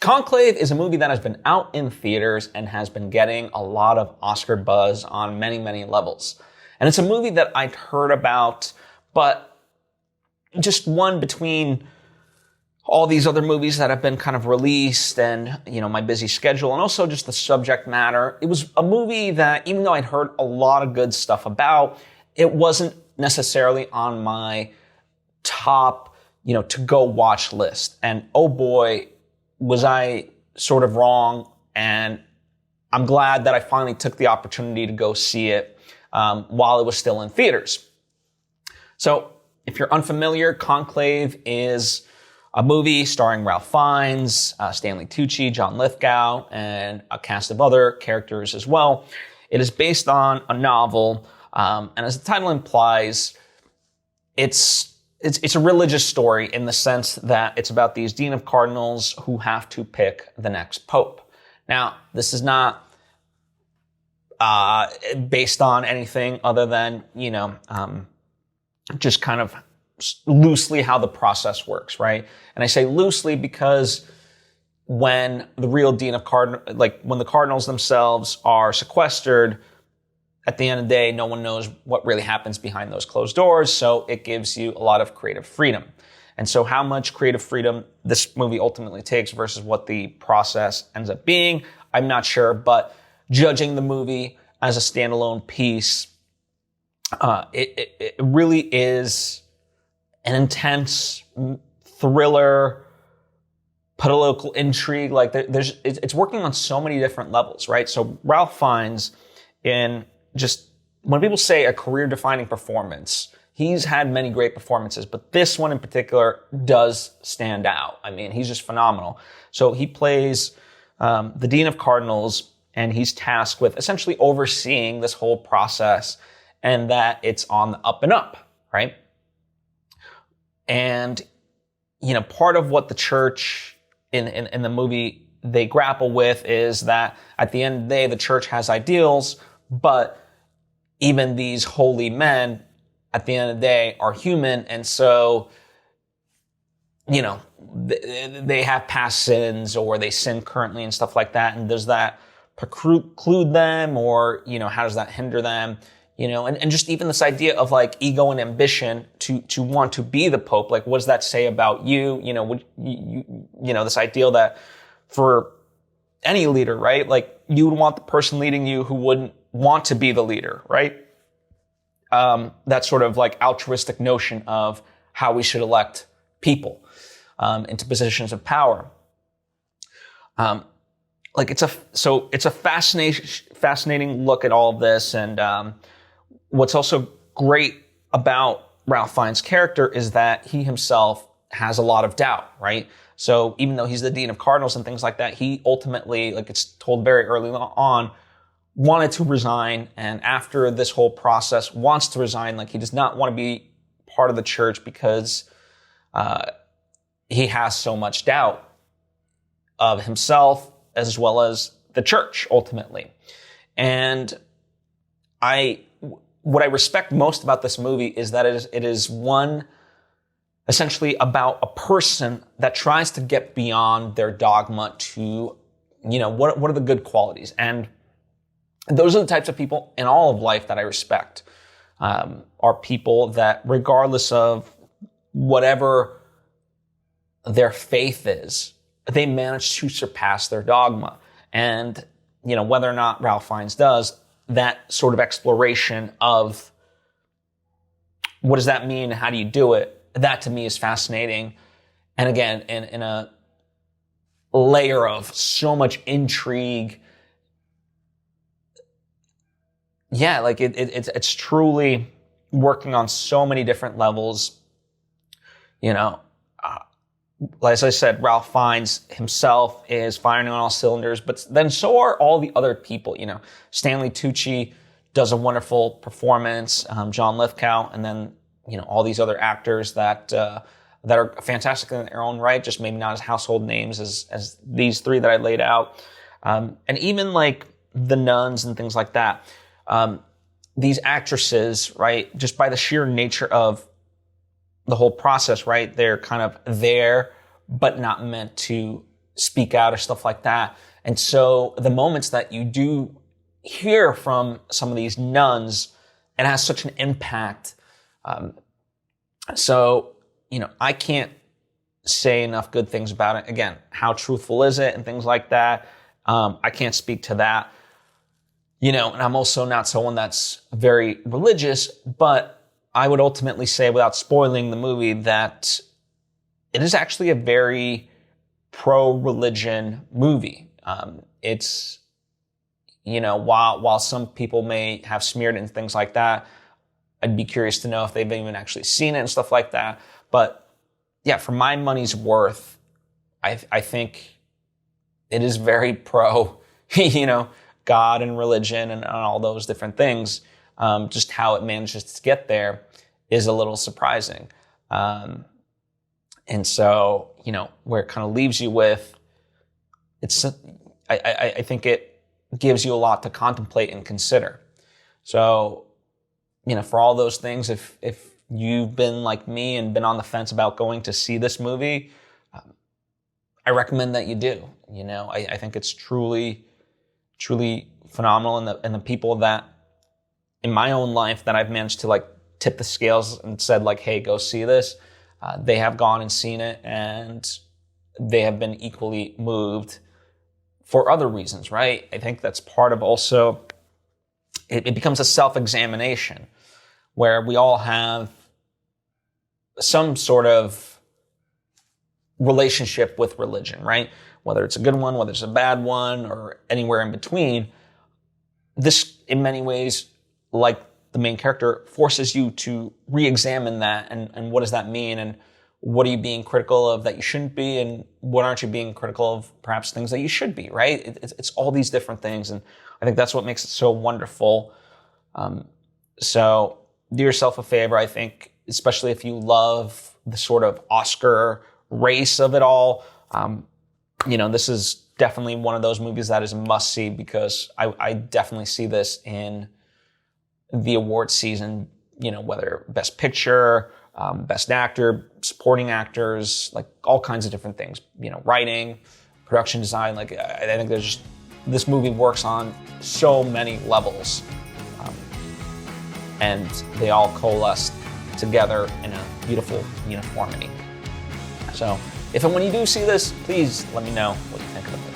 Conclave is a movie that has been out in theaters and has been getting a lot of Oscar buzz on many, many levels. And it's a movie that I'd heard about, but just one between all these other movies that have been kind of released and, my busy schedule and also just the subject matter. It was a movie that, even though I'd heard a lot of good stuff about, it wasn't necessarily on my top, to go watch list. And oh boy, was I sort of wrong. And I'm glad that I finally took the opportunity to go see it while it was still in theaters. So if you're unfamiliar, Conclave is a movie starring Ralph Fiennes, Stanley Tucci, John Lithgow, and a cast of other characters as well. It is based on a novel, and as the title implies, it's a religious story in the sense that it's about these dean of cardinals who have to pick the next pope. Now, this is not based on anything other than, just kind of loosely how the process works, right? And I say loosely because when the real dean of when the cardinals themselves are sequestered, at the end of the day, no one knows what really happens behind those closed doors, so it gives you a lot of creative freedom. And so how much creative freedom this movie ultimately takes versus what the process ends up being, I'm not sure, but judging the movie as a standalone piece, it really is an intense thriller, political intrigue. Like it's working on so many different levels, right? So Ralph Fiennes, in just when people say a career-defining performance, he's had many great performances, but this one in particular does stand out. I mean, he's just phenomenal. So he plays the Dean of Cardinals, and he's tasked with essentially overseeing this whole process and that it's on the up and up, right? And, part of what the church in the movie they grapple with is that at the end of the day, the church has ideals, but even these holy men at the end of the day are human. And so, they have past sins or they sin currently and stuff like that. And does that preclude them or, how does that hinder them? And just even this idea of like ego and ambition to want to be the Pope, like what does that say about you? This ideal that for any leader, right? Like you would want the person leading you who wouldn't want to be the leader, right? That sort of like altruistic notion of how we should elect people into positions of power. It's a fascinating look at all of this. And what's also great about Ralph Fiennes' character is that he himself has a lot of doubt, right? So even though he's the Dean of Cardinals and things like that, he ultimately, like it's told very early on, wanted to resign, and after this whole process wants to resign. Like he does not want to be part of the church because he has so much doubt of himself as well as the church ultimately. And what I respect most about this movie is that it is one essentially about a person that tries to get beyond their dogma to, what are the good qualities? And those are the types of people in all of life that I respect, are people that regardless of whatever their faith is, they manage to surpass their dogma. And, whether or not Ralph Fiennes does, that sort of exploration of what does that mean? How do you do it? That to me is fascinating. And again, in a layer of so much intrigue. Yeah, like it's truly working on so many different levels. As I said, Ralph Fiennes himself is firing on all cylinders, but then so are all the other people. Stanley Tucci does a wonderful performance, John Lithgow, and then all these other actors that are fantastic in their own right, just maybe not as household names as these three that I laid out, and even like the nuns and things like that. These actresses, right, just by the sheer nature of the whole process, right, they're kind of there, but not meant to speak out or stuff like that. And so the moments that you do hear from some of these nuns, it has such an impact. So, I can't say enough good things about it. Again, how truthful is it and things like that. I can't speak to that. And I'm also not someone that's very religious, but I would ultimately say, without spoiling the movie, that it is actually a very pro-religion movie. It's, while some people may have smeared it and things like that, I'd be curious to know if they've even actually seen it and stuff like that. But yeah, for my money's worth, I think it is very pro, God and religion and all those different things. Just how it manages to get there is a little surprising. And so, where it kind of leaves you with, I think it gives you a lot to contemplate and consider. So, for all those things, if you've been like me and been on the fence about going to see this movie, I recommend that you do. I think it's truly phenomenal. And the people that in my own life that I've managed to tip the scales and said hey, go see this, they have gone and seen it, and they have been equally moved for other reasons, right? I think that's part of also, it becomes a self-examination where we all have some sort of relationship with religion, right? Whether it's a good one, whether it's a bad one, or anywhere in between. This, in many ways, like the main character, forces you to re-examine that, and what does that mean, and what are you being critical of that you shouldn't be, and what aren't you being critical of, perhaps things that you should be, right? It's all these different things, and I think that's what makes it so wonderful. So do yourself a favor, I think, especially if you love the sort of Oscar race of it all. This is definitely one of those movies that is a must-see, because I definitely see this in the award season, whether Best Picture, Best Actor, supporting actors, all kinds of different things, writing, production design. I think this movie works on so many levels, and they all coalesce together in a beautiful uniformity. So if and when you do see this, please let me know what you think of it.